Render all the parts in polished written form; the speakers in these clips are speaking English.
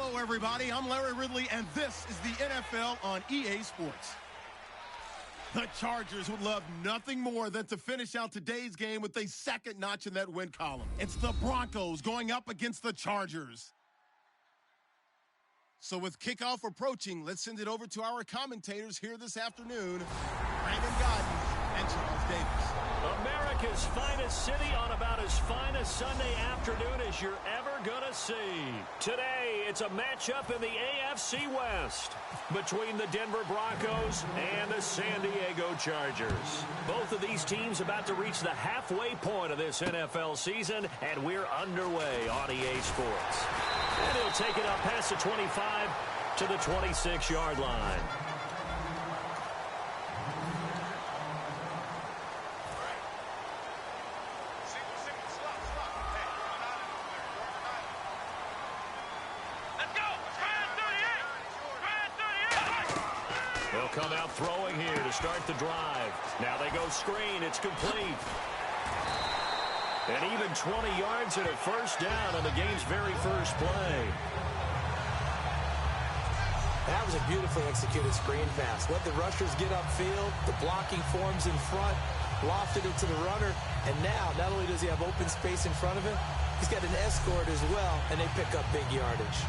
Hello, everybody. I'm Larry Ridley, and this is the NFL on EA Sports. The Chargers would love nothing more than to finish out today's game with a second notch in that win column. It's the Broncos going up against the Chargers. So with kickoff approaching, let's send it over to our commentators here this afternoon, Brandon Godden and Charles Davis. America's finest city on about as fine a Sunday afternoon as you're ever going to see. Today, it's a matchup in the AFC West between the Denver Broncos and the San Diego Chargers. Both of these teams about to reach the halfway point of this NFL season, and we're underway on EA Sports. And he'll take it up past the 25 to the 26-yard line. They'll come out throwing here to start the drive. Now they go screen. It's complete. And even 20 yards and a first down on the game's very first play. That was a beautifully executed screen pass. Let the rushers get upfield. The blocking forms in front. Lofted it to the runner. And now, not only does he have open space in front of him, he's got an escort as well, and they pick up big yardage.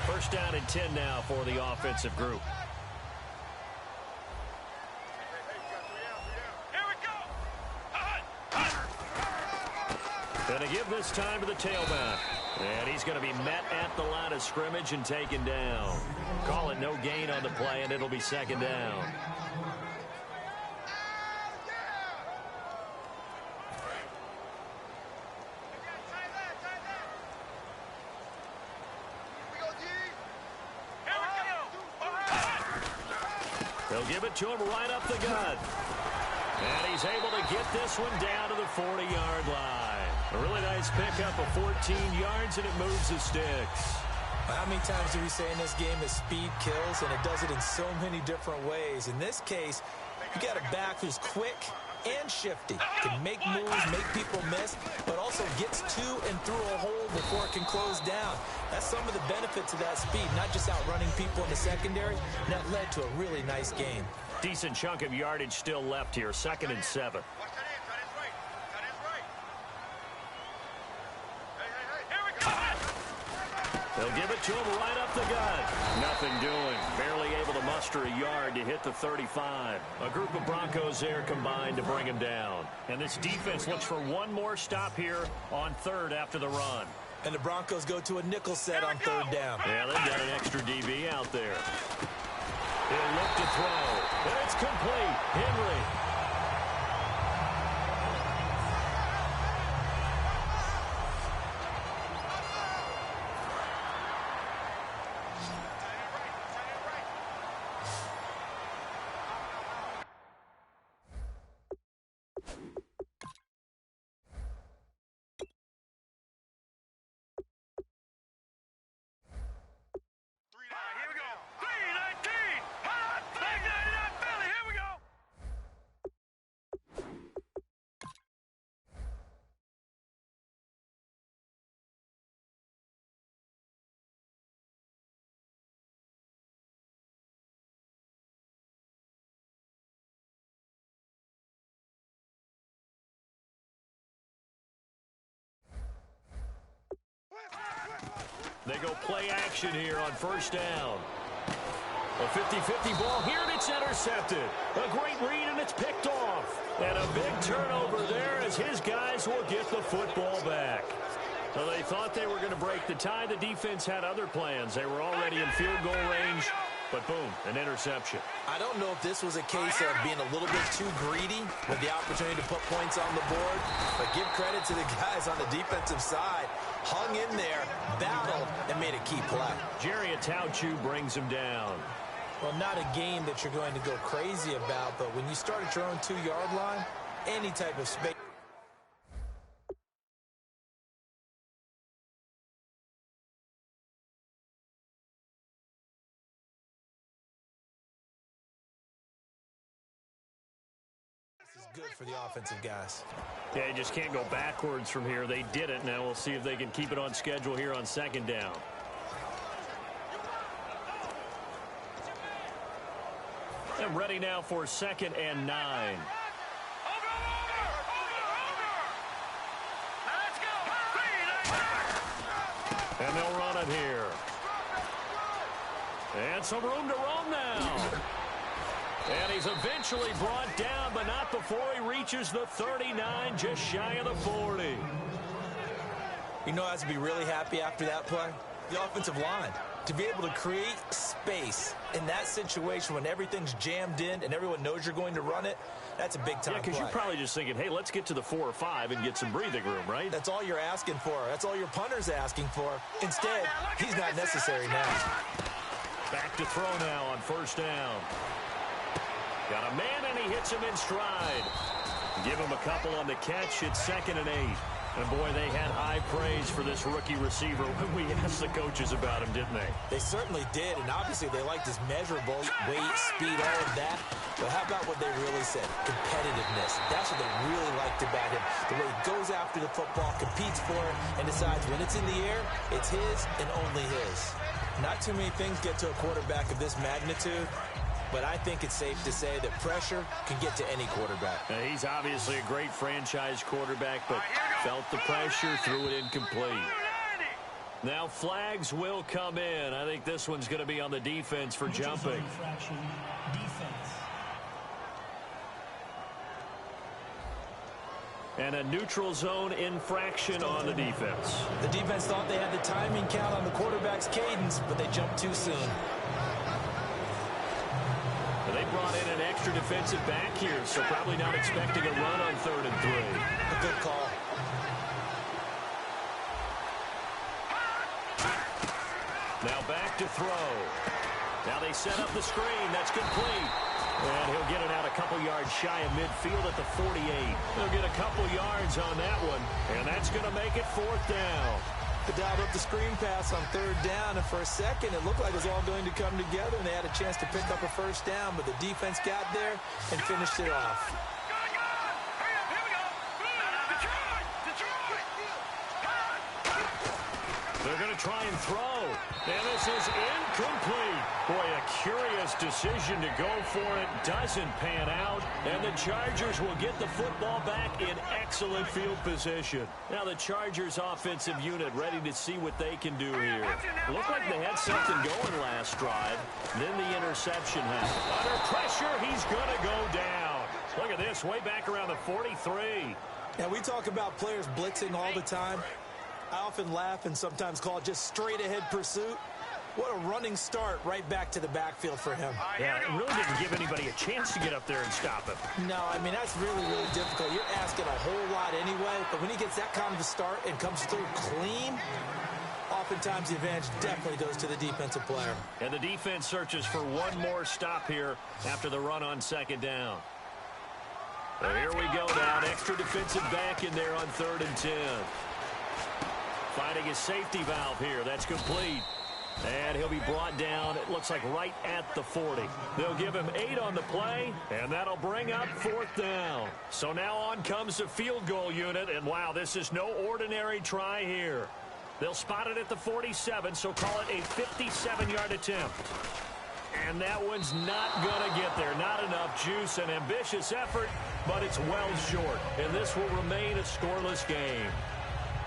First down and 10 now for the offensive group. Going to give this time to the tailback. And he's going to be met at the line of scrimmage and taken down. Call it no gain on the play, and it'll be second down. They'll give it to him right up the gut. And he's able to get this one down to the 40-yard line. A really nice pickup of 14 yards, and it moves the sticks. How many times do we say in this game that speed kills, and it does it in so many different ways? In this case, you got a back who's quick and shifty, can make moves, make people miss, but also gets to and through a hole before it can close down. That's some of the benefits of that speed, not just outrunning people in the secondary, and that led to a really nice game. Decent chunk of yardage still left here, 2nd and 7. They'll give it to him right up the gut. Nothing doing. Barely able to muster a yard to hit the 35. A group of Broncos there combined to bring him down. And this defense looks for one more stop here on third after the run. And the Broncos go to a nickel set on third down. Yeah, they've got an extra DB out there. He'll look to throw. And it's complete. Henry. They go play action here on first down. A 50-50 ball here, and it's intercepted. A great read, and it's picked off. And a big turnover there as his guys will get the football back. So they thought they were going to break the tie. The defense had other plans. They were already in field goal range, but boom, an interception. I don't know if this was a case of being a little bit too greedy with the opportunity to put points on the board, but give credit to the guys on the defensive side. Hung in there, battled, and made a key play. Jerry Atauchu brings him down. Well, not a game that you're going to go crazy about, but when you start at your own 2-yard line, any type of space. good for the offensive guys. Yeah, you just can't go backwards from here. They did it. Now we'll see if they can keep it on schedule here on second down. And ready now for 2nd and 9. And they'll run it here. And some room to roam now. And he's eventually brought down, but not before he reaches the 39, just shy of the 40. You know, I have to be really happy after that play. The offensive line. To be able to create space in that situation when everything's jammed in and everyone knows you're going to run it, that's a big-time play. Yeah, because you're probably just thinking, hey, let's get to the 4 or 5 and get some breathing room, right? That's all you're asking for. That's all your punter's asking for. Instead, he's not necessary now. Back to throw now on 1st down. Got a man, and he hits him in stride. Give him a couple on the catch. It's 2nd and 8. And, boy, they had high praise for this rookie receiver when we asked the coaches about him, didn't they? They certainly did, and obviously they liked his measurable weight, speed, all of that. But how about what they really said? Competitiveness. That's what they really liked about him. The way he goes after the football, competes for it, and decides when it's in the air, it's his and only his. Not too many things get to a quarterback of this magnitude, but I think it's safe to say that pressure can get to any quarterback. Now, he's obviously a great franchise quarterback, but felt the pressure, threw it incomplete. Now flags will come in. I think this one's going to be on the defense for jumping. And a neutral zone infraction on the defense. The defense thought they had the timing count on the quarterback's cadence, but they jumped too soon. They brought in an extra defensive back here, so probably not expecting a run on 3rd and 3. A good call. Now back to throw. Now they set up the screen. That's complete. And he'll get it out a couple yards shy of midfield at the 48. He'll get a couple yards on that one, and that's going to make it 4th down. They dialed up the screen pass on 3rd down, and for a second it looked like it was all going to come together, and they had a chance to pick up a 1st down, but the defense got there and finished it off. They're going to try and throw, and this is incomplete. Boy, a curious decision to go for it. Doesn't pan out, and the Chargers will get the football back in excellent field position. Now the Chargers offensive unit ready to see what they can do here. Looked like they had something going last drive. Then the interception happened. Under pressure, he's going to go down. Look at this, way back around the 43. Now we talk about players blitzing all the time. I often laugh and sometimes call it just straight-ahead pursuit. What a running start right back to the backfield for him. Yeah, it really didn't give anybody a chance to get up there and stop him. No, I mean, that's really, really difficult. You're asking a whole lot anyway, but when he gets that kind of a start and comes through clean, oftentimes the advantage definitely goes to the defensive player. And the defense searches for one more stop here after the run on 2nd down. Well, here we go now. An extra defensive back in there on 3rd and 10. Finding his safety valve here. That's complete. And he'll be brought down, it looks like right at the 40. They'll give him 8 on the play, and that'll bring up 4th down. So now on comes the field goal unit, and wow, this is no ordinary try here. They'll spot it at the 47, so call it a 57-yard attempt. And that one's not going to get there. Not enough juice, an ambitious effort, but it's well short. And this will remain a scoreless game.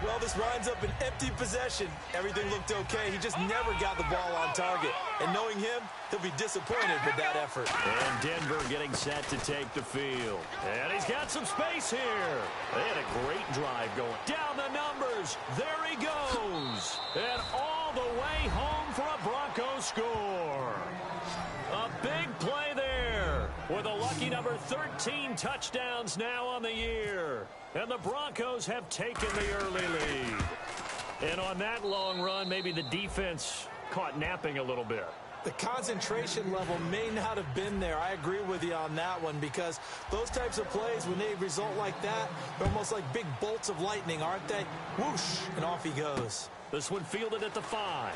Well, this winds up an empty possession. Everything looked okay. He just never got the ball on target. And knowing him, he'll be disappointed with that effort. And Denver getting set to take the field. And he's got some space here. They had a great drive going. Down the numbers. There he goes. And all the way home for a Broncos score. A big play there with a lucky number 13 touchdowns now on the year. And the Broncos have taken the early lead. And on that long run, maybe the defense caught napping a little bit. The concentration level may not have been there. I agree with you on that one because those types of plays, when they result like that, they're almost like big bolts of lightning, aren't they? Whoosh, and off he goes. This one fielded at the 5.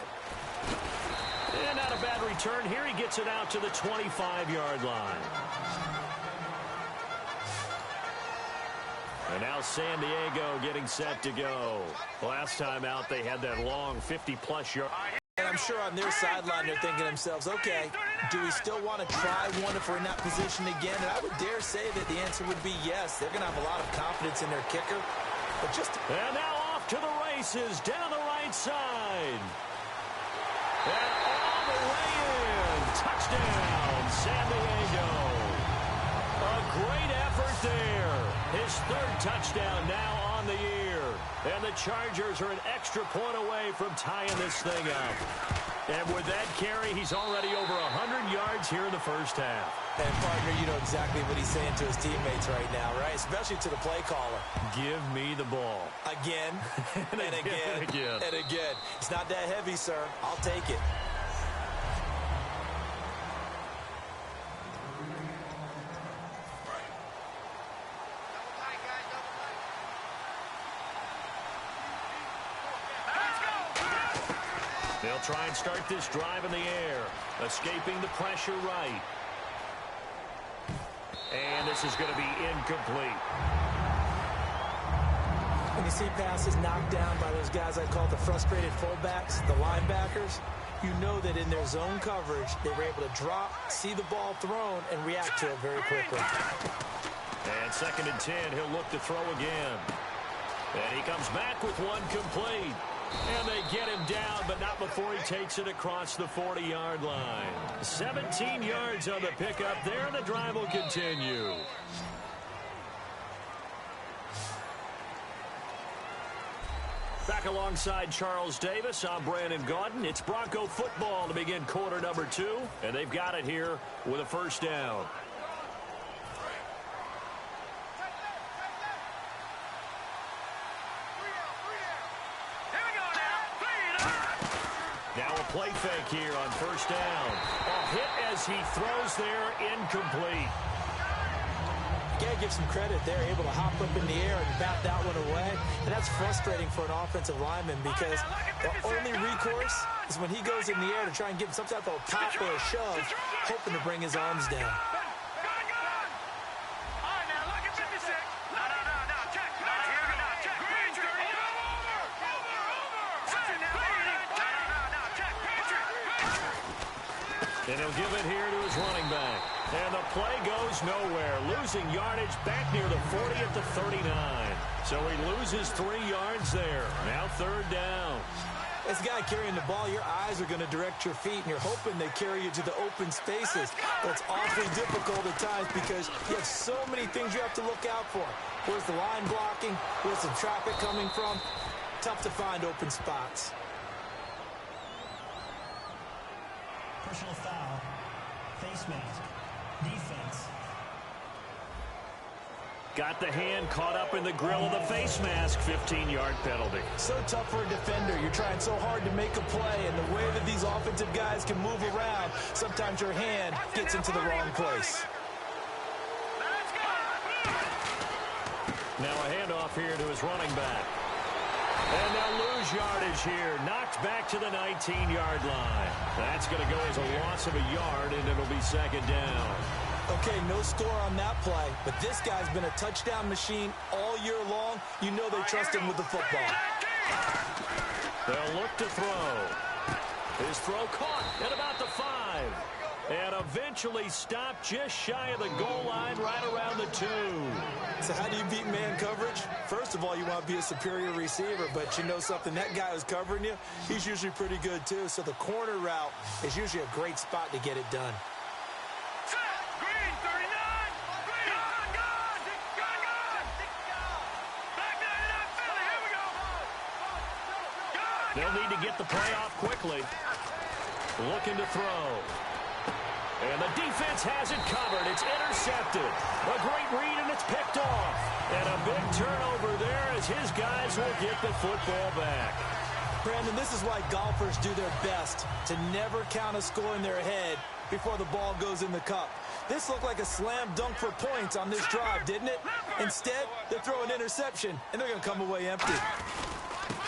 And not a bad return. Here he gets it out to the 25-yard line. And now San Diego getting set to go. Last time out, they had that long 50-plus yard. And I'm sure on their sideline they're thinking to themselves, okay, do we still want to try one if we're in that position again? And I would dare say that the answer would be yes. They're going to have a lot of confidence in their kicker. But and now off to the races down the right side. And all the way in. Touchdown, San Diego. A great effort there. His third touchdown now on the year. And the Chargers are an extra point away from tying this thing up. And with that carry, he's already over 100 yards here in the first half. And, partner, you know exactly what he's saying to his teammates right now, right? Especially to the play caller. Give me the ball. Again, and again, and again. It's not that heavy, sir. I'll take it. They'll try and start this drive in the air. Escaping the pressure right. And this is going to be incomplete. When you see passes knocked down by those guys I call the frustrated fullbacks, the linebackers, you know that in their zone coverage, they were able to drop, see the ball thrown, and react to it very quickly. And 2nd and 10, he'll look to throw again. And he comes back with one complete. And they get him down, but not before he takes it across the 40-yard line. 17 yards on the pickup there, and the drive will continue. Back alongside Charles Davis, I'm Brandon Gaudin. It's Bronco football to begin quarter number 2, and they've got it here with a first down. Now a play fake here on first down. A hit as he throws there, incomplete. You got to give some credit. They're able to hop up in the air and bat that one away. And that's frustrating for an offensive lineman because the only recourse is when he goes in the air to try and give some type of a pop or a shove, hoping to bring his arms down. And he'll give it here to his running back. And the play goes nowhere. Losing yardage back near the 40 at the 39. So he loses 3 yards there. Now 3rd down. As a guy carrying the ball, your eyes are going to direct your feet, and you're hoping they carry you to the open spaces. But it's awfully difficult at times because you have so many things you have to look out for. Where's the line blocking? Where's the traffic coming from? Tough to find open spots. Personal foul, face mask, defense. Got the hand caught up in the grill of the face mask, 15-yard penalty. So tough for a defender. You're trying so hard to make a play, and the way that these offensive guys can move around, sometimes your hand gets into the wrong place. Now a handoff here to his running back. And they'll lose yardage here. Knocked back to the 19-yard line. That's going to go as a loss of a yard, and it'll be 2nd down. Okay, no score on that play, but this guy's been a touchdown machine all year long. You know they trust him with the football. They'll look to throw. His throw caught at about the 5. And eventually stopped just shy of the goal line right around the 2. So how do you beat man coverage? First of all, you want to be a superior receiver, but you know something, that guy who's covering you, he's usually pretty good too. So the corner route is usually a great spot to get it done. They'll need to get the play off quickly. Looking to throw. And the defense has it covered. It's intercepted. A great read, and it's picked off. And a big turnover there as his guys will get the football back. Brandon, this is why golfers do their best to never count a score in their head before the ball goes in the cup. This looked like a slam dunk for points on this drive, didn't it? Instead, they throw an interception, and they're going to come away empty.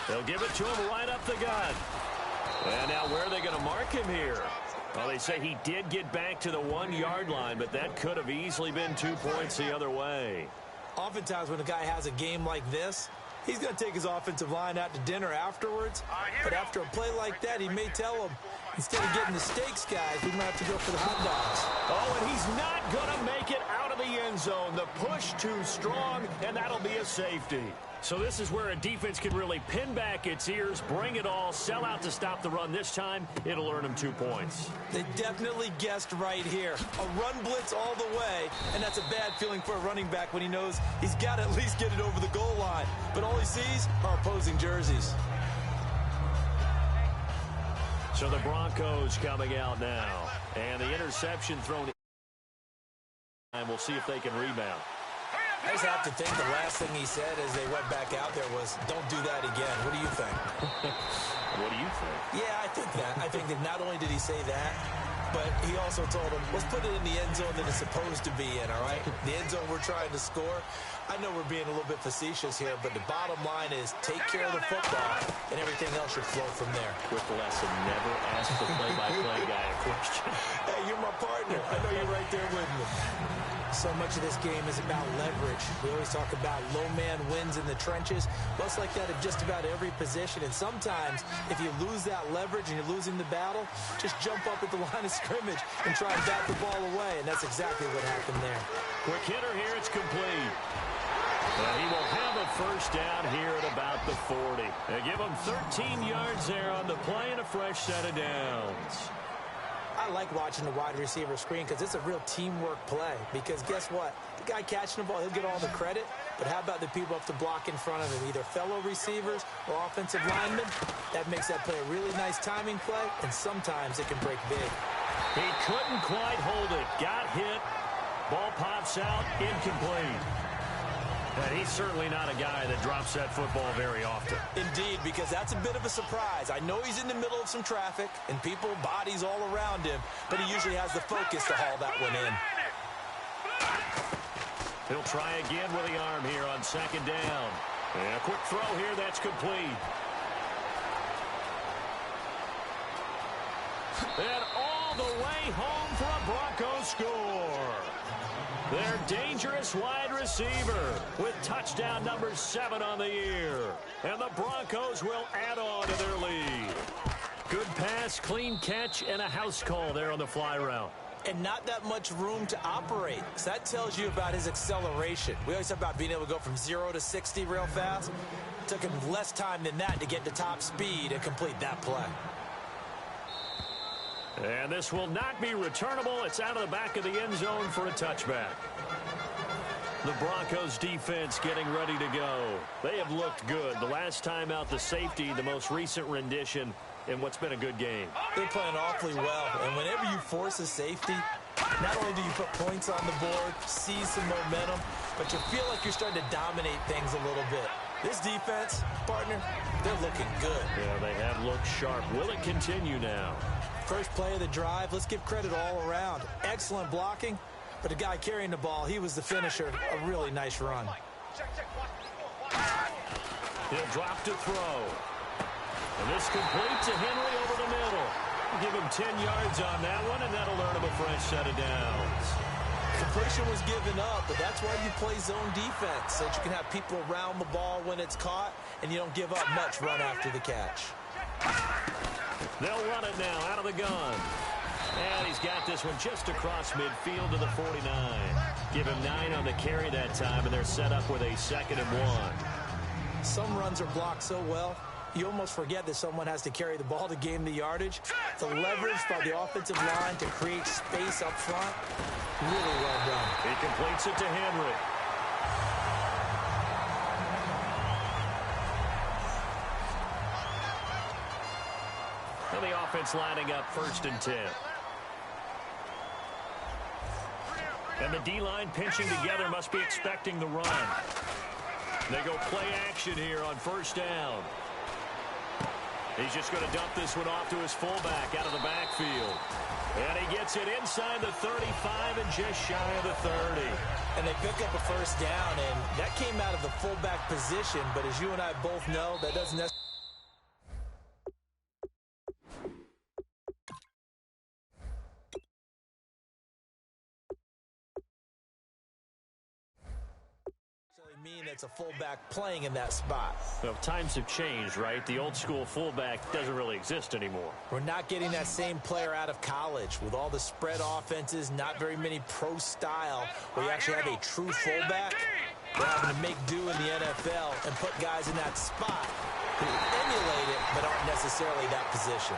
They'll give it to him right up the gut. And now where are they going to mark him here? Well, they say he did get back to the 1-yard line, but that could have easily been 2 points the other way. Oftentimes when a guy has a game like this, he's going to take his offensive line out to dinner afterwards. But after a play like that, he may tell him, instead of getting the steaks, guys, we might have to go for the hot dogs. Oh, and he's not going to make it out of the end zone. The push too strong, and that'll be a safety. So this is where a defense can really pin back its ears, bring it all, sell out to stop the run. This time, it'll earn them 2 points. They definitely guessed right here. A run blitz all the way, and that's a bad feeling for a running back when he knows he's got to at least get it over the goal line. But all he sees are opposing jerseys. So the Broncos coming out now. And the interception thrown. And we'll see if they can rebound. I just have to think the last thing he said as they went back out there was, don't do that again. What do you think? What do you think? Yeah, I think that. I think that not only did he say that, but he also told him, let's put it in the end zone that it's supposed to be in, all right? The end zone we're trying to score. I know we're being a little bit facetious here, but the bottom line is take care of the football, and everything else should flow from there. Quick lesson, never ask the play-by-play guy a question. Hey, you're my partner. I know you're right there with me. So much of this game is about leverage. We always talk about low man wins in the trenches. Well, it's like that at just about every position. And sometimes, if you lose that leverage and you're losing the battle, just jump up at the line of scrimmage and try and bat the ball away. And that's exactly what happened there. Quick hitter here. It's complete. And he will have a first down here at about the 40. They give him 13 yards there on the play and a fresh set of downs. I like watching the wide receiver screen because it's a real teamwork play. Because guess what? The guy catching the ball, he'll get all the credit. But how about the people up to block in front of him, either fellow receivers or offensive linemen? That makes that play a really nice timing play, and sometimes it can break big. He couldn't quite hold it. Got hit. Ball pops out. Incomplete. And he's certainly not a guy that drops that football very often. Indeed, because that's a bit of a surprise. I know he's in the middle of some traffic and people, bodies all around him, but he usually has the focus to haul that one in. He'll try again with the arm here on second down. And a quick throw here, that's complete. And all the way home for a Broncos score. Their dangerous wide receiver with touchdown number 7 on the year. And the Broncos will add on to their lead. Good pass, clean catch, and a house call there on the fly route. And not that much room to operate. So that tells you about his acceleration. We always talk about being able to go from 0 to 60 real fast. It took him less time than that to get to top speed and complete that play. And this will not be returnable. It's out of the back of the end zone for a touchback. The Broncos defense getting ready to go. They have looked good. The last time out, the safety, the most recent rendition in what's been a good game. They're playing awfully well. And whenever you force a safety, not only do you put points on the board, seize some momentum, but you feel like you're starting to dominate things a little bit. This defense, partner, they're looking good. Yeah, they have looked sharp. Will it continue now? First play of the drive, let's give credit all around. Excellent blocking, but the guy carrying the ball, he was the finisher. A really nice run. He'll drop to throw. And this complete to Henry over the middle. Give him 10 yards on that one, and that'll earn him a fresh set of downs. Completion was given up, but that's why you play zone defense, so that you can have people around the ball when it's caught, and you don't give up much run after the catch. They'll run it now out of the gun. And he's got this one just across midfield to the 49. Give him 9 on the carry that time, and they're set up with a 2nd and 1. Some runs are blocked so well, you almost forget that someone has to carry the ball to gain the yardage. The leverage by the offensive line to create space up front, really well done. He completes it to Henry. And the offense lining up 1st and 10. And the D-line pinching together, must be expecting the run. They go play action here on 1st down. He's just going to dump this one off to his fullback out of the backfield. And he gets it inside the 35 and just shy of the 30. And they pick up a 1st down, and that came out of the fullback position. But as you and I both know, that doesn't necessarily mean that's a fullback playing in that spot. Well, times have changed, right? The old school fullback doesn't really exist anymore. We're not getting that same player out of college. With all the spread offenses, not very many pro style, where you actually have a true fullback. We're having to make do in the NFL and put guys in that spot who emulate it but aren't necessarily that position.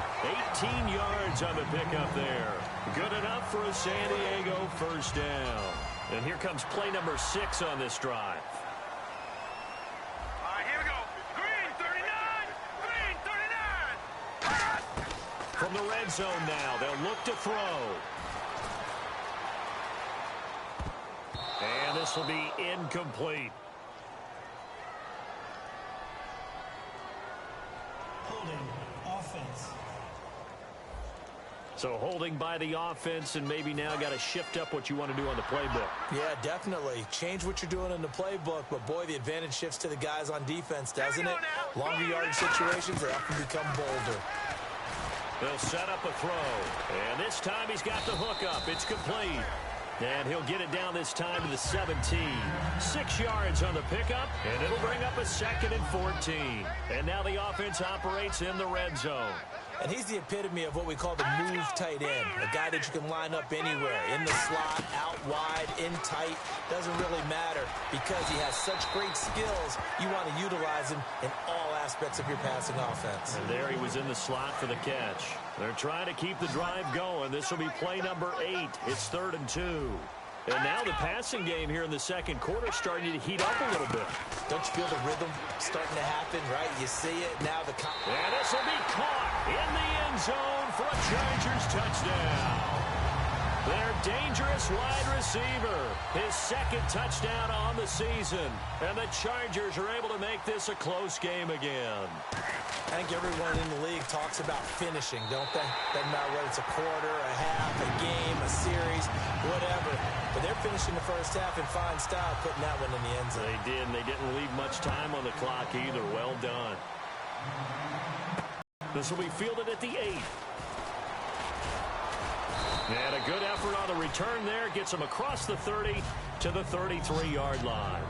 18 yards on the pickup there. Good enough for a San Diego first down. And here comes play number 6 on this drive. All right, here we go. Green 39. Green 39. From the red zone now, they'll look to throw. And this will be incomplete. Holding, offense. So holding by the offense, and maybe now got to shift up what you want to do on the playbook. Yeah, definitely. Change what you're doing in the playbook, but boy, the advantage shifts to the guys on defense, doesn't it? Longer yardage situations, they often become bolder. They'll set up a throw, and this time he's got the hook up. It's complete. And he'll get it down this time to the 17. 6 yards on the pickup, and it'll bring up a 2nd and 14. And now the offense operates in the red zone. And he's the epitome of what we call the move tight end, a guy that you can line up anywhere, in the slot, out wide, in tight, doesn't really matter because he has such great skills. You want to utilize him in all aspects of your passing offense. And there he was in the slot for the catch. They're trying to keep the drive going. This will be play number 8. It's 3rd and 2. And now the passing game here in the second quarter starting to heat up a little bit. Don't you feel the rhythm starting to happen, right? You see it now. And this will be caught in the end zone for a Chargers touchdown. Their dangerous wide receiver, his 2nd touchdown on the season. And the Chargers are able to make this a close game again. I think everyone in the league talks about finishing, don't they? Doesn't matter whether it's a quarter, a half, a game, a series, whatever. But they're finishing the first half in fine style, putting that one in the end zone. They did, and they didn't leave much time on the clock either. Well done. This will be fielded at the 8. And a good effort on the return there. Gets him across the 30 to the 33-yard line.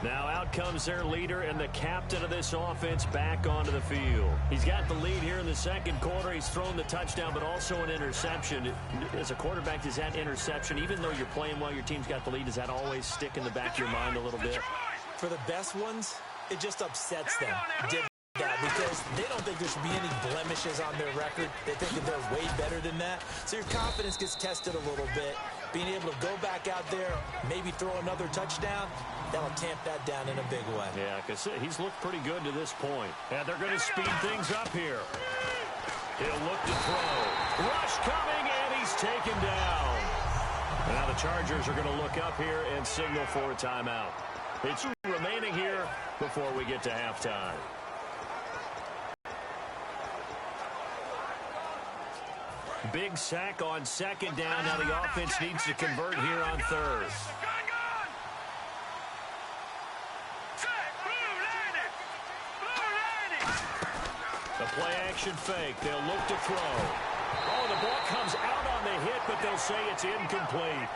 Now out comes their leader and the captain of this offense back onto the field. He's got the lead here in the second quarter. He's thrown the touchdown, but also an interception. As a quarterback, does that interception, even though you're playing while your team's got the lead, does that always stick in the back of your mind a little bit? For the best ones, it just upsets them. That because they don't think there should be any blemishes on their record. They think that they're way better than that. So your confidence gets tested a little bit. Being able to go back out there, maybe throw another touchdown, that'll tamp that down in a big way. Yeah, because he's looked pretty good to this point. And they're going to speed things up here. He'll look to throw. Rush coming, and he's taken down. Now the Chargers are going to look up here and signal for a timeout. It's remaining here before we get to halftime. Big sack on 2nd down. Now the offense needs to convert here on 3rd. The play-action fake. They'll look to throw. Oh, the ball comes out on the hit, but they'll say it's incomplete.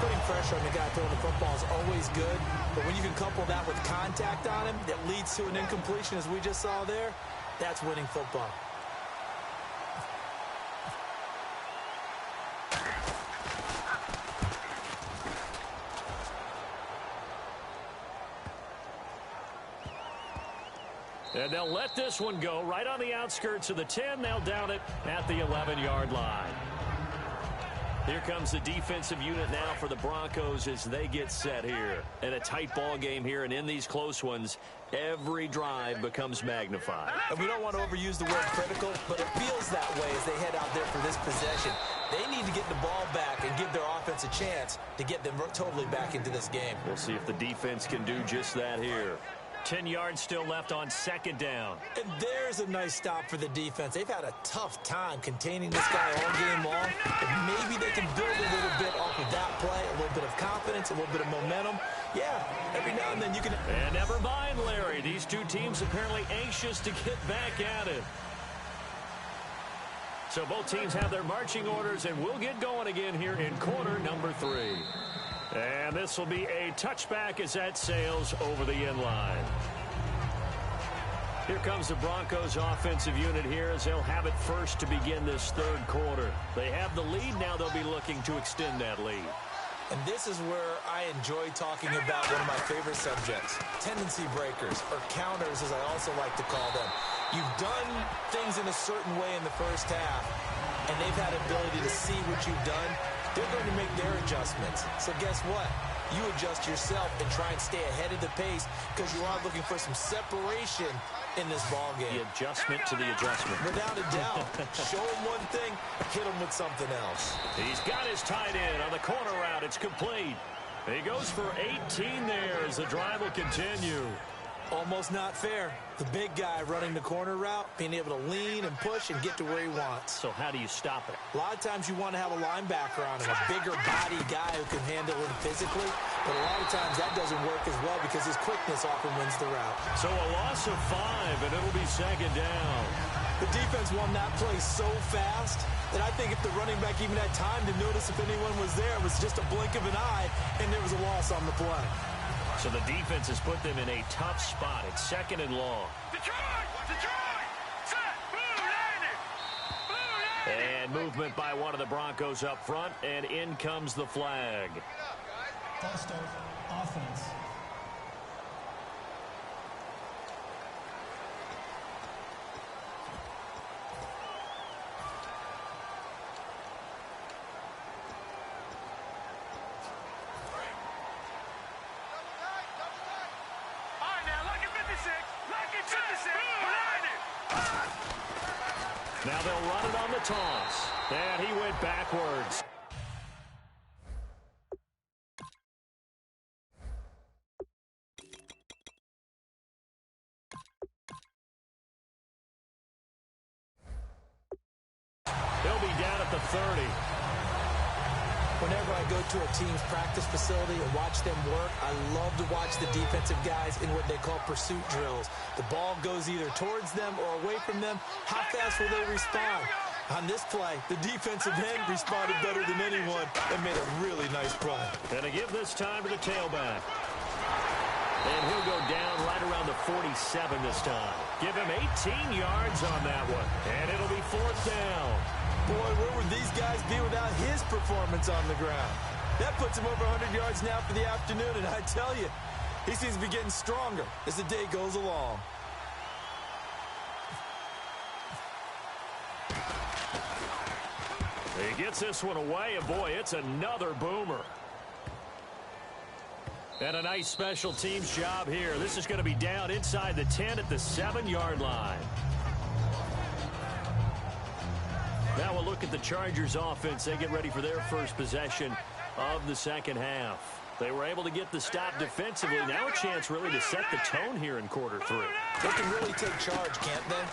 Putting pressure on the guy throwing the football is always good, but when you can couple that with contact on him that leads to an incompletion, as we just saw there, that's winning football. And they'll let this one go right on the outskirts of the 10. They'll down it at the 11-yard line. Here comes the defensive unit now for the Broncos as they get set here. In a tight ball game here, and in these close ones, every drive becomes magnified. And we don't want to overuse the word critical, but it feels that way as they head out there for this possession. They need to get the ball back and give their offense a chance to get them totally back into this game. We'll see if the defense can do just that here. 10 yards still left on 2nd down. And there's a nice stop for the defense. They've had a tough time containing this guy all game long. And maybe they can build a little bit off of that play, a little bit of confidence, a little bit of momentum. Yeah, every now and then you can... And never mind, Larry. These two teams apparently anxious to get back at it. So both teams have their marching orders, and we'll get going again here in quarter number 3. And this will be a touchback as that sails over the end line. Here comes the Broncos offensive unit here as they'll have it first to begin this third quarter. They have the lead. Now they'll be looking to extend that lead. And this is where I enjoy talking about one of my favorite subjects, tendency breakers, or counters as I also like to call them. You've done things in a certain way in the first half, and they've had ability to see what you've done. They're going to make their adjustments. So guess what? You adjust yourself and try and stay ahead of the pace because you are looking for some separation in this ball game. The adjustment to the adjustment. Without a doubt. Show him one thing, hit him with something else. He's got his tight end on the corner route. It's complete. He goes for 18 there as the drive will continue. Almost not fair. The big guy running the corner route, being able to lean and push and get to where he wants. So how do you stop it? A lot of times you want to have a linebacker on him, a bigger body guy who can handle him physically. But a lot of times that doesn't work as well because his quickness often wins the route. So a loss of 5, and it'll be second down. The defense won that play so fast that I think if the running back even had time to notice if anyone was there, it was just a blink of an eye, and there was a loss on the play. So the defense has put them in a tough spot. It's second and long. Detroit! Detroit! Set! Blue landed! And movement by one of the Broncos up front, and in comes the flag. False start. Offense. Now they'll run it on the toss. And he went backwards. They'll be down at the 30. Whenever I go to a team's practice facility and watch them work, I love to watch the defensive guys in what they call pursuit drills. The ball goes either towards them or away from them. How fast will they respond? On this play, the defensive end responded better than anyone and made a really nice play. And to give this time to the tailback. And he'll go down right around the 47 this time. Give him 18 yards on that one. And it'll be fourth down. Boy, where would these guys be without his performance on the ground? That puts him over 100 yards now for the afternoon, and I tell you, he seems to be getting stronger as the day goes along. He gets this one away, and boy, it's another boomer. And a nice special teams job here. This is going to be down inside the 10 at the 7-yard line. Now we'll look at the Chargers offense. They get ready for their first possession of the second half. They were able to get the stop defensively. Now a chance really to set the tone here in quarter 3. They can really take charge, can't they?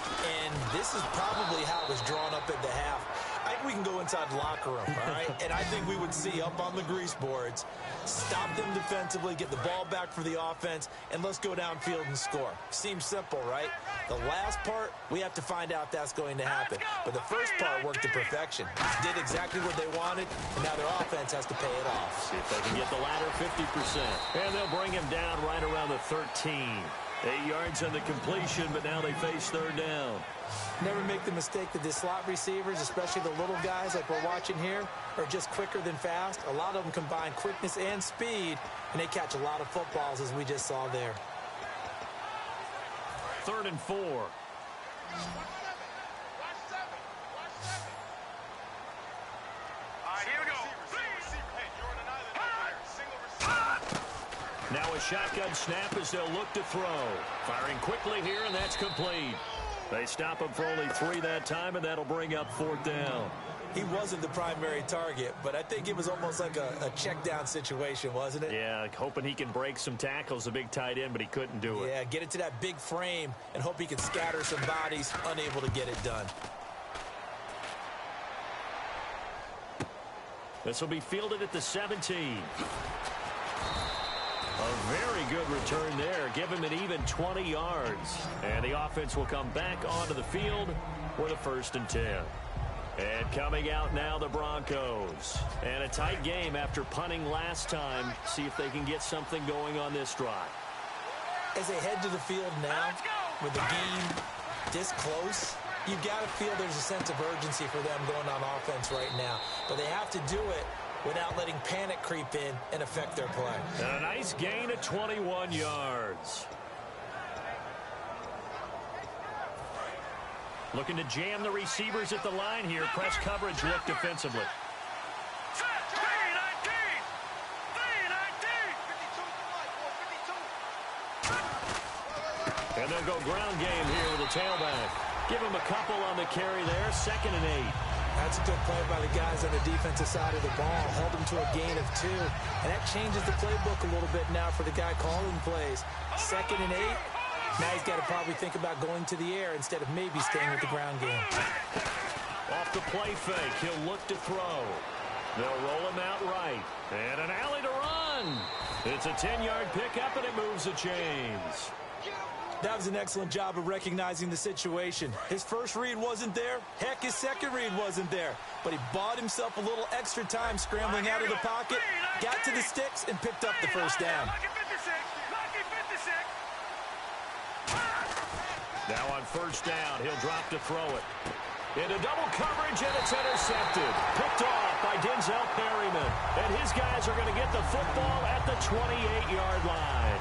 And this is probably how it was drawn up at the half. I think we can go inside the locker room, all right? And I think we would see up on the grease boards, stop them defensively, get the ball back for the offense, and let's go downfield and score. Seems simple, right? The last part, we have to find out if that's going to happen. But the first part worked to perfection. Did exactly what they wanted, and now their offense has to pay it off. See if they can get the latter 50%. And they'll bring him down right around the 13. 8 yards on the completion, but now they face third down. Never make the mistake that the slot receivers, especially the little guys like we're watching here, are just quicker than fast. A lot of them combine quickness and speed, and they catch a lot of footballs, as we just saw there. 3rd and 4. All right, here we go. Now a shotgun snap as they'll look to throw. Firing quickly here, and that's complete. They stop him for only 3 that time, and that'll bring up 4th down. He wasn't the primary target, but I think it was almost like a check down situation, wasn't it? Yeah, hoping he can break some tackles, a big tight end, but he couldn't do it. Yeah, get it to that big frame and hope he can scatter some bodies, unable to get it done. This will be fielded at the 17. A very good return there. Give him an even 20 yards. And the offense will come back onto the field for the 1st and 10. And coming out now, the Broncos. And a tight game after punting last time. See if they can get something going on this drive. As they head to the field now, with the game this close, you've got to feel there's a sense of urgency for them going on offense right now. But they have to do it without letting panic creep in and affect their play. And a nice gain of 21 yards. Looking to jam the receivers at the line here. Press coverage look defensively. And they'll go ground game here with a tailback. Give him a couple on the carry there. 2nd and 8. That's a good play by the guys on the defensive side of the ball. Held them to a gain of 2. And that changes the playbook a little bit now for the guy calling plays. 2nd and 8. Now he's got to probably think about going to the air instead of maybe staying with the ground game. Off the play fake, he'll look to throw. They'll roll him out right. And an alley to run. It's a 10-yard pickup, and it moves the chains. That was an excellent job of recognizing the situation. His first read wasn't there. Heck, his second read wasn't there. But he bought himself a little extra time scrambling out of the pocket, got to the sticks, and picked up the first down. Now on first down, he'll drop to throw it. Into double coverage, and it's intercepted. Picked off by Denzel Perryman. And his guys are going to get the football at the 28-yard line.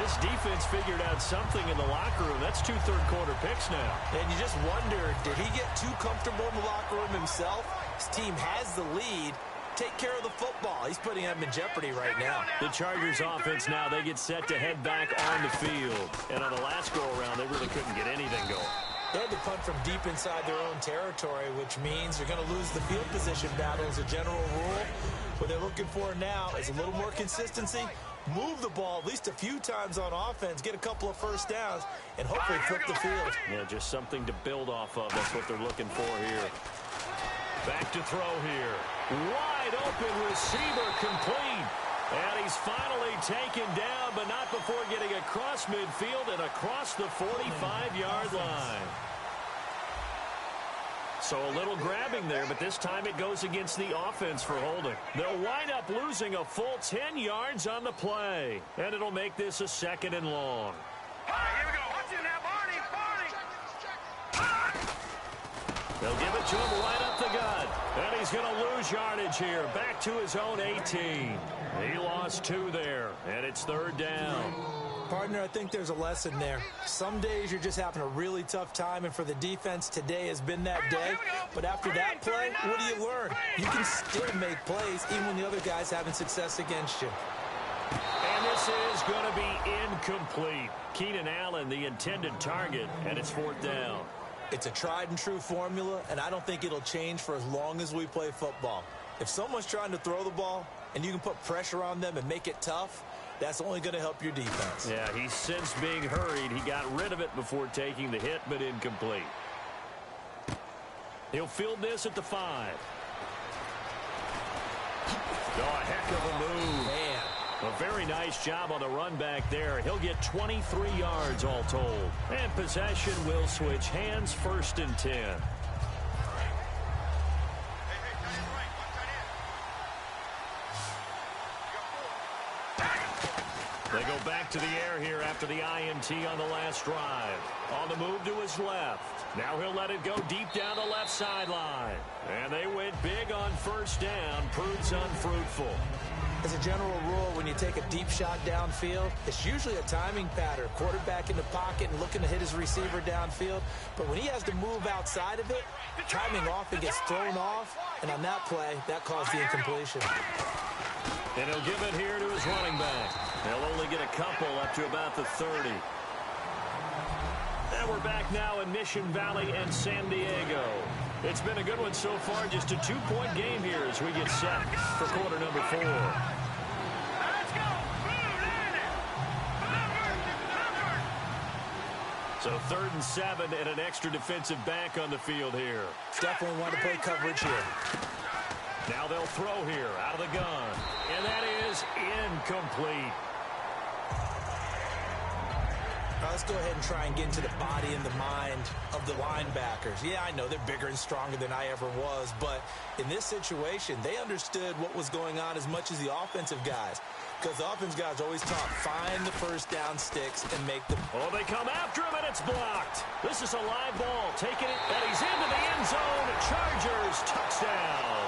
This defense figured out something in the locker room. That's 2 third-quarter picks now. And you just wonder, did he get too comfortable in the locker room himself? His team has the lead. Take care of the football. He's putting them in jeopardy right now. The Chargers offense now, they get set to head back on the field. And on the last go-around, they really couldn't get anything going. They had to punt from deep inside their own territory, which means they're going to lose the field position battle as a general rule. What they're looking for now is a little more consistency, move the ball at least a few times on offense, get a couple of first downs, and hopefully flip the field. Yeah, just something to build off of. That's what they're looking for here. Back to throw here. Wide open receiver complete. And he's finally taken down, but not before getting across midfield and across the 45-yard line. So a little grabbing there, but this time it goes against the offense for holding. They'll wind up losing a full 10 yards on the play. And it'll make this a 2nd and long. All right, here we go. Watch it now, Barney. They'll give it to him right up the gut. And he's going to lose yardage here. Back to his own 18. He lost 2 there, and it's 3rd down. Partner, I think there's a lesson there. Some days you're just having a really tough time, and for the defense, today has been that day. But after that play, what do you learn? You can still make plays even when the other guy's having success against you. And this is going to be incomplete. Keenan Allen, the intended target, and it's 4th down. It's a tried-and-true formula, and I don't think it'll change for as long as we play football. If someone's trying to throw the ball and you can put pressure on them and make it tough, that's only going to help your defense. Yeah, he's since being hurried. He got rid of it before taking the hit, but incomplete. He'll field this at the 5. Oh, a heck of a move. Man. A very nice job on the run back there. He'll get 23 yards all told. And possession will switch hands, 1st and 10. They go back to the air here after the INT on the last drive. On the move to his left. Now he'll let it go deep down the left sideline. And they went big on 1st down. Proves unfruitful. As a general rule, when you take a deep shot downfield, it's usually a timing pattern. Quarterback in the pocket and looking to hit his receiver downfield. But when he has to move outside of it, timing off and gets thrown off. And on that play, that caused the incompletion. And he'll give it here to his running back. They'll only get a couple up to about the 30. And we're back now in Mission Valley and San Diego. It's been a good one so far. Just a 2-point game here as we get set for quarter number 4. Let's go. So 3rd and 7 and an extra defensive back on the field here. Definitely want to play coverage here. Now they'll throw here out of the gun. And that is incomplete. Let's go ahead and try and get into the body and the mind of the linebackers. Yeah, I know they're bigger and stronger than I ever was, but in this situation, they understood what was going on as much as the offensive guys. Because the offense guys always talk, find the first down sticks and make them. Oh, they come after him, and it's blocked. This is a live ball. Taking it, and he's into the end zone. Chargers, touchdown.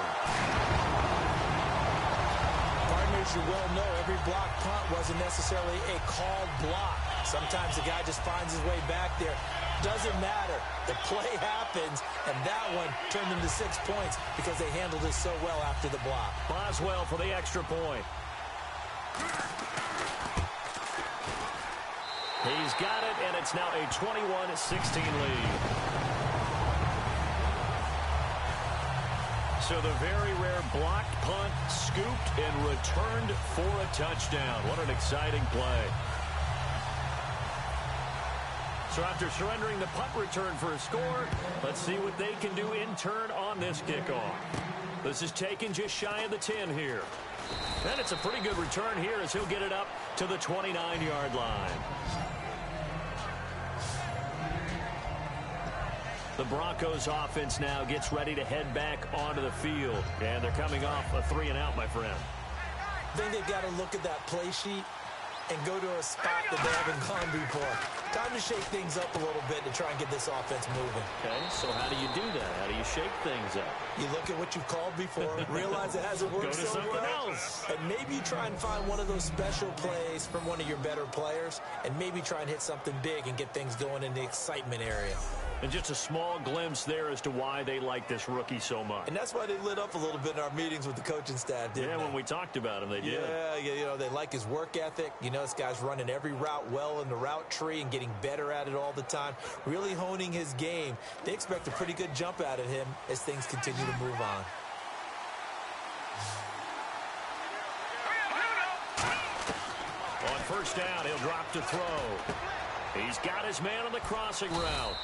Partners, you well know every block punt wasn't necessarily a called block. Sometimes the guy just finds his way back there. Doesn't matter. The play happens, and that one turned into 6 points because they handled it so well after the block. Boswell for the extra point. He's got it, and it's now a 21-16 lead. So the very rare blocked punt, scooped, and returned for a touchdown. What an exciting play. So after surrendering the punt return for a score, let's see what they can do in turn on this kickoff. This is taken just shy of the 10 here. And it's a pretty good return here as he'll get it up to the 29-yard line. The Broncos offense now gets ready to head back onto the field. And they're coming off a 3-and-out, my friend. I think they've got to look at that play sheet and go to a spot that they haven't gone before. Time to shake things up a little bit to try and get this offense moving. Okay, so how do you do that? How do you shake things up? You look at what you've called before, realize it hasn't worked Go to so something well, else. and maybe you try and find one of those special plays from one of your better players, and maybe try and hit something big and get things going in the excitement area. And just a small glimpse there as to why they like this rookie so much. And that's why they lit up a little bit in our meetings with the coaching staff, didn't they? Yeah, when we talked about him, they did. Yeah, you know, they like his work ethic. You know, this guy's running every route well in the route tree and getting better at it all the time, really honing his game. They expect a pretty good jump out of him as things continue to move on. On first down, he'll drop to throw. He's got his man on the crossing route.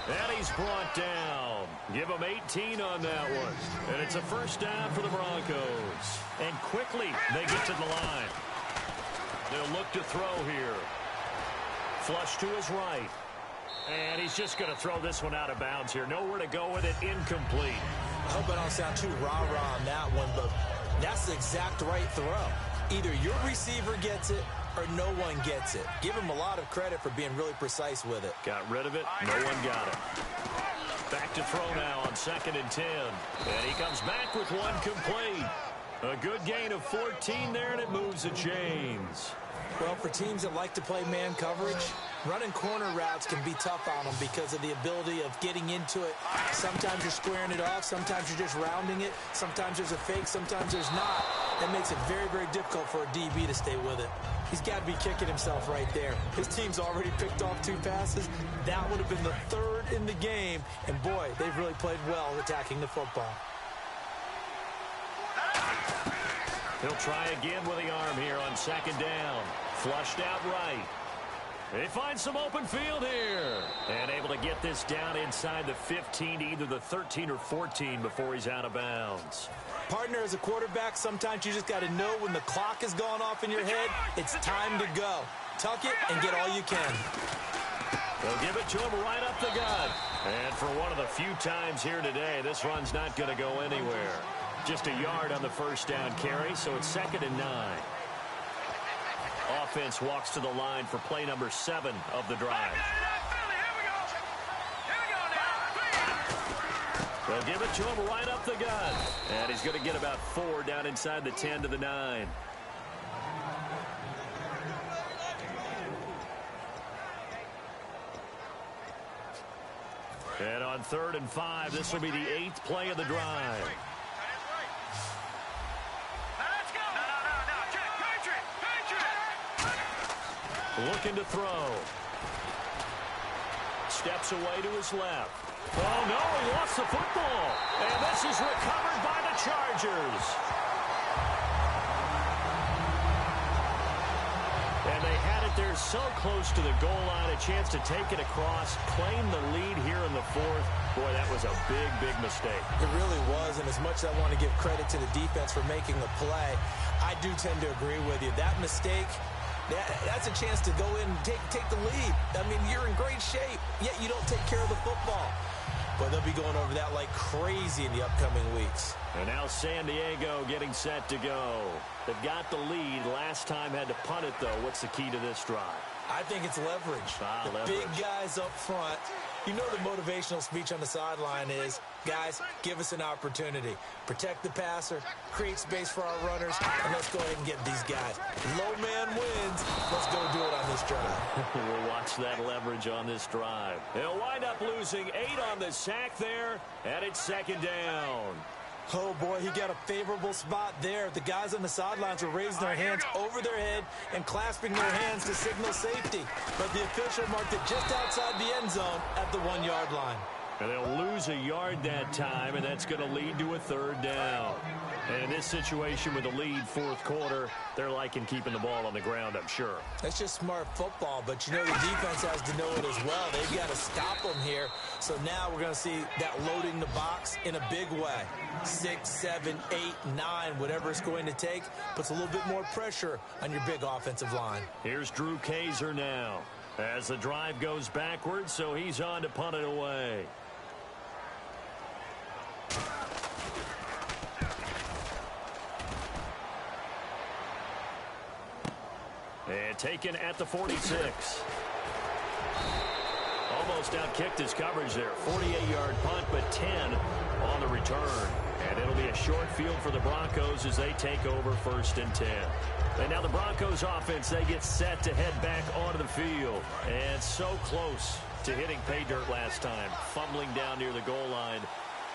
And he's brought down. Give him 18 on that one. And it's a first down for the Broncos. And quickly, they get to the line. They'll look to throw here. Flush to his right. And he's just going to throw this one out of bounds here. Nowhere to go with it. Incomplete. I hope I don't sound too rah-rah on that one, but that's the exact right throw. Either your receiver gets it or no one gets it. Give him a lot of credit for being really precise with it. Got rid of it. No one got it. Back to throw now on 2nd and 10. And he comes back with one complete. A good gain of 14 there, and it moves the chains. Well, for teams that like to play man coverage, running corner routes can be tough on them because of the ability of getting into it. Sometimes you're squaring it off. Sometimes you're just rounding it. Sometimes there's a fake. Sometimes there's not. That makes it very, very difficult for a DB to stay with it. He's got to be kicking himself right there. His team's already picked off 2 passes. That would have been the 3rd in the game. And, boy, they've really played well attacking the football. He'll try again with the arm here on 2nd down. Flushed out right. They find some open field here. And able to get this down inside the 15 to either the 13 or 14 before he's out of bounds. Partner, as a quarterback, sometimes you just got to know when the clock has gone off in your head, it's time to go. Tuck it and get all you can. They'll give it to him right up the gut. And for one of the few times here today, this run's not going to go anywhere. Just a yard on the first down carry, so it's 2nd and 9. Offense walks to the line for play number 7 of the drive. They'll give it to him right up the gut. And he's going to get about 4 down inside the 10 to the 9. And on 3rd and 5, this will be the 8th play of the drive. Looking to throw. Steps away to his left. Oh, no, he lost the football. And this is recovered by the Chargers. And they had it there so close to the goal line, a chance to take it across, claim the lead here in the 4th. Boy, that was a big, big mistake. It really was, and as much as I want to give credit to the defense for making the play, I do tend to agree with you. That mistake That's a chance to go in and take the lead. I mean, you're in great shape, yet you don't take care of the football. But they'll be going over that like crazy in the upcoming weeks. And now San Diego getting set to go. They've got the lead. Last time had to punt it, though. What's the key to this drive? I think it's leverage. The big guys up front. You know the motivational speech on the sideline is, guys, give us an opportunity. Protect the passer, create space for our runners, and let's go ahead and get these guys. Low man wins. Let's go do it on this drive. We'll watch that leverage on this drive. They'll wind up losing 8 on the sack there, and it's second down. Oh, boy, he got a favorable spot there. The guys on the sidelines were raising their hands over their head and clasping their hands to signal safety. But the official marked it just outside the end zone at the 1-yard line. And they'll lose a yard that time, and that's going to lead to a third down. And in this situation with the lead, fourth quarter, they're liking keeping the ball on the ground, I'm sure. That's just smart football, but you know the defense has to know it as well. They've got to stop them here. So now we're going to see that loading the box in a big way. 6, 7, 8, 9, whatever it's going to take, puts a little bit more pressure on your big offensive line. Here's Drew Kaiser now as the drive goes backwards, so he's on to punt it away. And taken at the 46. Almost outkicked his coverage there. 48-yard punt, but 10 on the return. And it'll be a short field for the Broncos as they take over 1st and 10. And now the Broncos offense, they get set to head back onto the field. And so close to hitting pay dirt last time. Fumbling down near the goal line.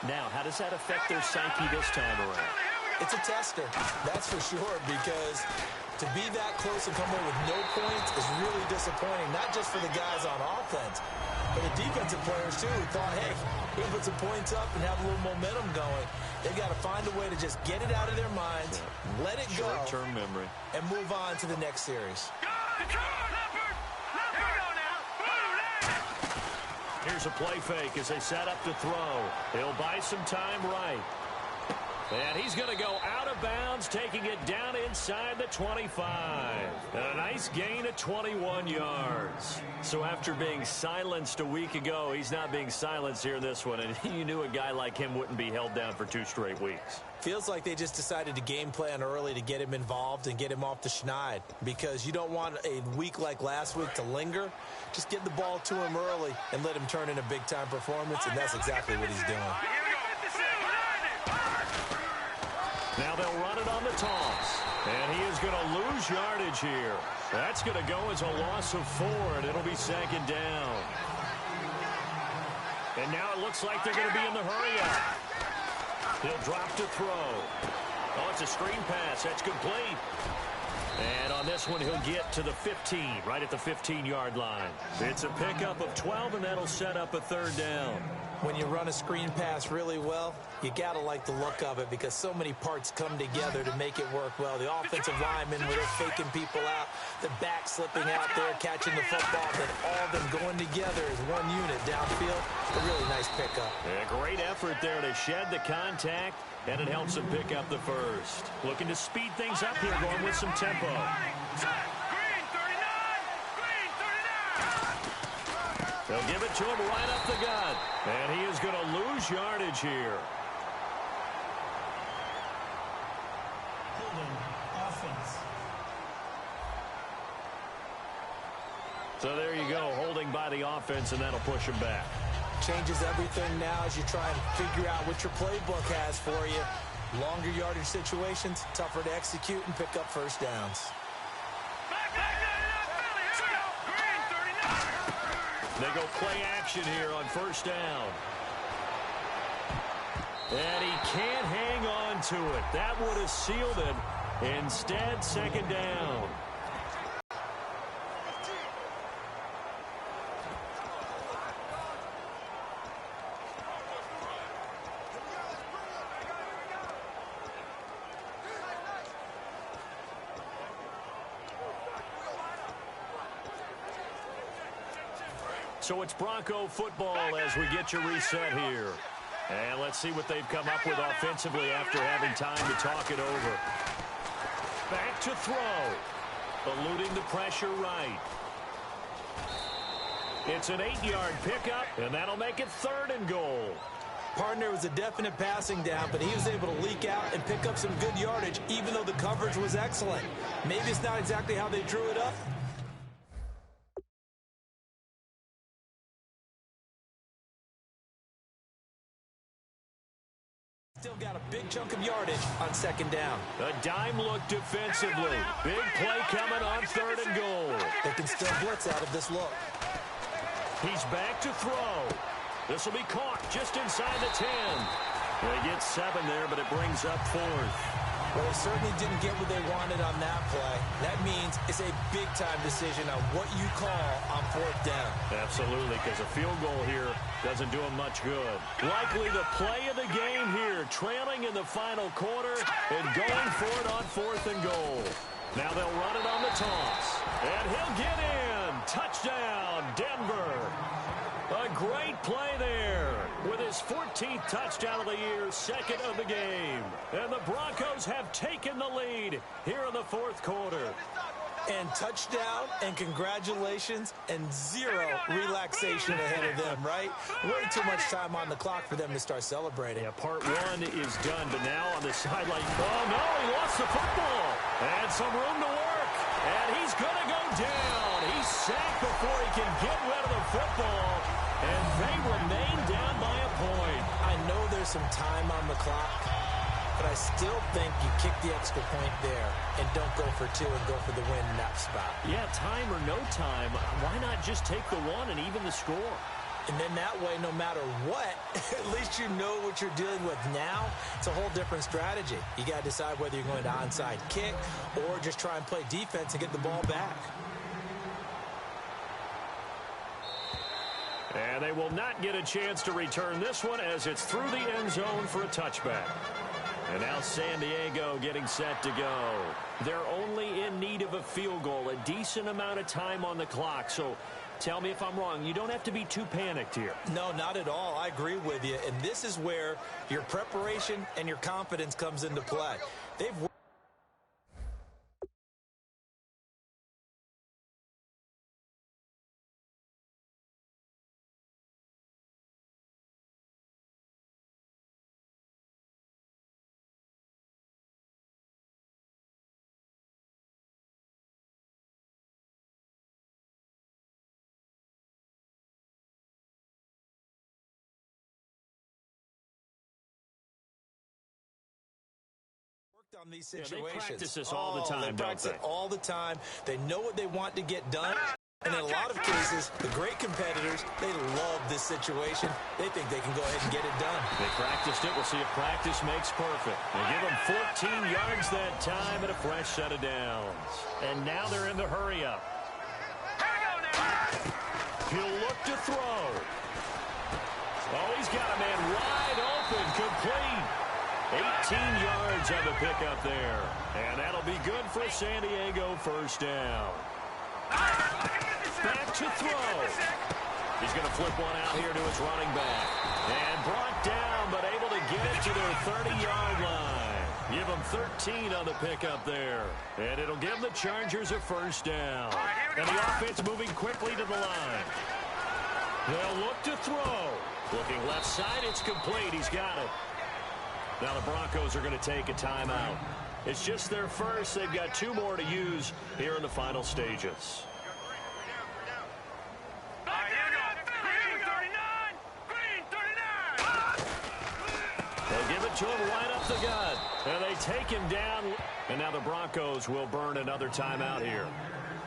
Now, how does that affect their psyche this time around? It's a tester, that's for sure, because to be that close and come away with no points is really disappointing, not just for the guys on offense, but the defensive players, too, who thought, hey, we can put some points up and have a little momentum going. They've got to find a way to just get it out of their minds, let it go, short-term memory, and move on to the next series. Here's a play fake as they set up to throw. He'll buy some time right. And he's going to go out of bounds, taking it down inside the 25. And a nice gain of 21 yards. So after being silenced a week ago, he's not being silenced here in this one. And you knew a guy like him wouldn't be held down for 2 straight weeks. Feels like they just decided to game plan early to get him involved and get him off the schneid, because you don't want a week like last week to linger. Just get the ball to him early and let him turn in a big-time performance, and that's exactly what he's doing. Now they'll run it on the toss. And he is going to lose yardage here. That's going to go as a loss of 4, and it'll be second down. And now it looks like they're going to be in the hurry-up. He'll drop to throw. Oh, it's a screen pass. That's complete. And on this one, he'll get to the 15, right at the 15-yard line. It's a pickup of 12, and that'll set up a third down. When you run a screen pass really well, you got to like the look of it, because so many parts come together to make it work well. The offensive linemen, where they're faking people out, the back slipping out there, catching the football, then all of them going together as one unit downfield. A really nice pickup. A great effort there to shed the contact, and it helps him pick up the first. Looking to speed things up here, going with some tempo. They'll give it to him right up the gut. And he is going to lose yardage here. Holding offense. So there you go, holding by the offense, and that'll push him back. Changes everything now as you try and figure out what your playbook has for you. Longer yardage situations, tougher to execute and pick up first downs. They go play action here on first down. And he can't hang on to it. That would have sealed it. Instead, second down. So it's Bronco football as we get you reset here. And let's see what they've come up with offensively after having time to talk it over. Back to throw. eluding the pressure right. It's an 8-yard pickup, and that'll make it 3rd and goal. Partner was a definite passing down, but he was able to leak out and pick up some good yardage, even though the coverage was excellent. Maybe it's not exactly how they drew it up. Still got a big chunk of yardage on 2nd down. A dime look defensively. Big play coming on 3rd and goal. They can still blitz out of this look. He's back to throw. This will be caught just inside the 10. They get 7 there, but it brings up 4th. Well, they certainly didn't get what they wanted on that play. That means it's a big-time decision on what you call on 4th down. Absolutely, because a field goal here doesn't do them much good. Likely the play of the game here, trailing in the final quarter and going for it on 4th and goal. Now they'll run it on the toss. And he'll get in. Touchdown, Denver. A great play there with his 14th touchdown of the year, 2nd of the game. And the Broncos have taken the lead here in the 4th quarter. And touchdown and congratulations and 0 relaxation ahead of them, right? Way too much time on the clock for them to start celebrating. Yeah, part 1 is done, but now on the sideline. Oh, no, he lost the football. And some room to work. And he's going to go down. He's sacked before he can get rid of the football. And they remain down by a point. I know there's some time on the clock, but I still think you kick the extra point there and don't go for 2 and go for the win in that spot. Yeah, time or no time, why not just take the 1 and even the score? And then that way, no matter what, at least you know what you're dealing with now. It's a whole different strategy. You got to decide whether you're going to onside kick or just try and play defense and get the ball back. And they will not get a chance to return this one as it's through the end zone for a touchback. And now San Diego getting set to go. They're only in need of a field goal, a decent amount of time on the clock. So tell me if I'm wrong. You don't have to be too panicked here. No, not at all. I agree with you. And this is where your preparation and your confidence comes into play. They've on these situations. They practice this all the time, they practice it all the time. They know what they want to get done. And in a lot of cases, the great competitors, they love this situation. They think they can go ahead and get it done. They practiced it. We'll see if practice makes perfect. They give them 14 yards that time and a fresh set of downs. And now they're in the hurry-up. He'll look to throw. Oh, he's got a man wide open, complete. 18 yards on the pickup there. And that'll be good for San Diego, 1st down. Back to throw. He's going to flip one out here to his running back. And brought down, but able to get it to their 30-yard line. Give them 13 on the pickup there. And it'll give the Chargers a 1st down. And the offense moving quickly to the line. They'll look to throw. Looking left side, it's complete. He's got it. Now the Broncos are going to take a timeout. It's just their first. They've got 2 more to use here in the final stages. They'll give it to him right up the gut. And they take him down. And now the Broncos will burn another timeout here.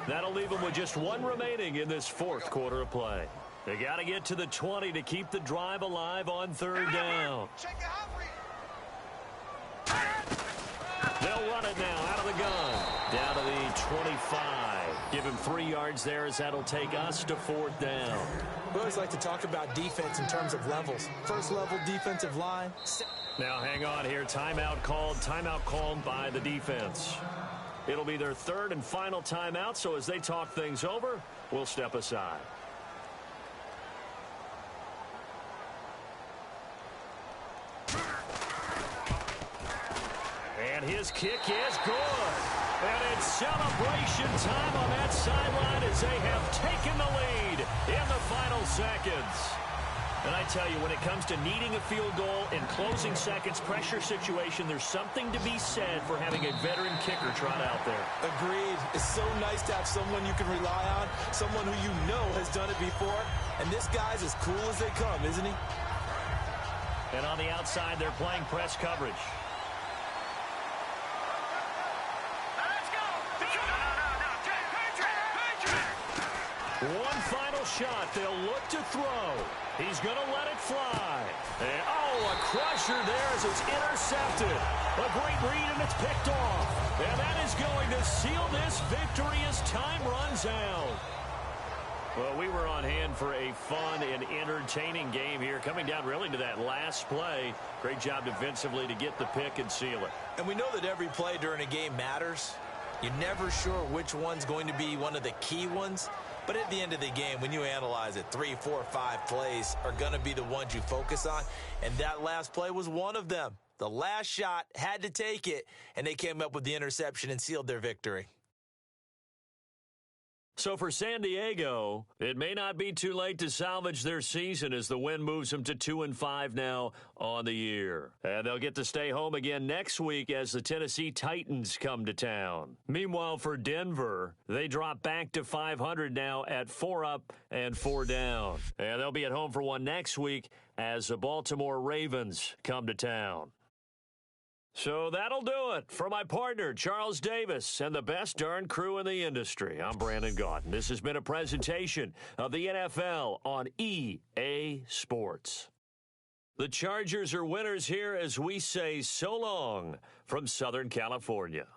That'll leave them with just 1 remaining in this 4th quarter of play. They got to get to the 20 to keep the drive alive on 3rd down. They'll run it now out of the gun. Down to the 25. Give him 3 yards there as that'll take us to 4th down. We always like to talk about defense in terms of levels. 1st level defensive line. Now hang on here. Timeout called by the defense. It'll be their 3rd and final timeout, so as they talk things over, we'll step aside. And his kick is good. And it's celebration time on that sideline as they have taken the lead in the final seconds. And I tell you, when it comes to needing a field goal in closing seconds, pressure situation, there's something to be said for having a veteran kicker trot out there. Agreed. It's so nice to have someone you can rely on, someone who you know has done it before. And this guy's as cool as they come, isn't he? And on the outside, they're playing press coverage. Let's go. One final shot. They'll look to throw. He's going to let it fly. And, a crusher there as it's intercepted. A great read, and it's picked off. And that is going to seal this victory as time runs out. Well, we were on hand for a fun and entertaining game here, coming down really to that last play. Great job defensively to get the pick and seal it. And we know that every play during a game matters. You're never sure which one's going to be one of the key ones. But at the end of the game, when you analyze it, 3, 4, 5 plays are going to be the ones you focus on. And that last play was one of them. The last shot had to take it, and they came up with the interception and sealed their victory. So for San Diego, it may not be too late to salvage their season as the win moves them to 2-5 now on the year. And they'll get to stay home again next week as the Tennessee Titans come to town. Meanwhile, for Denver, they drop back to 500 now at 4 up and 4 down. And they'll be at home for one next week as the Baltimore Ravens come to town. So that'll do it for my partner, Charles Davis, and the best darn crew in the industry. I'm Brandon Gaudin. This has been a presentation of the NFL on EA Sports. The Chargers are winners here as we say so long from Southern California.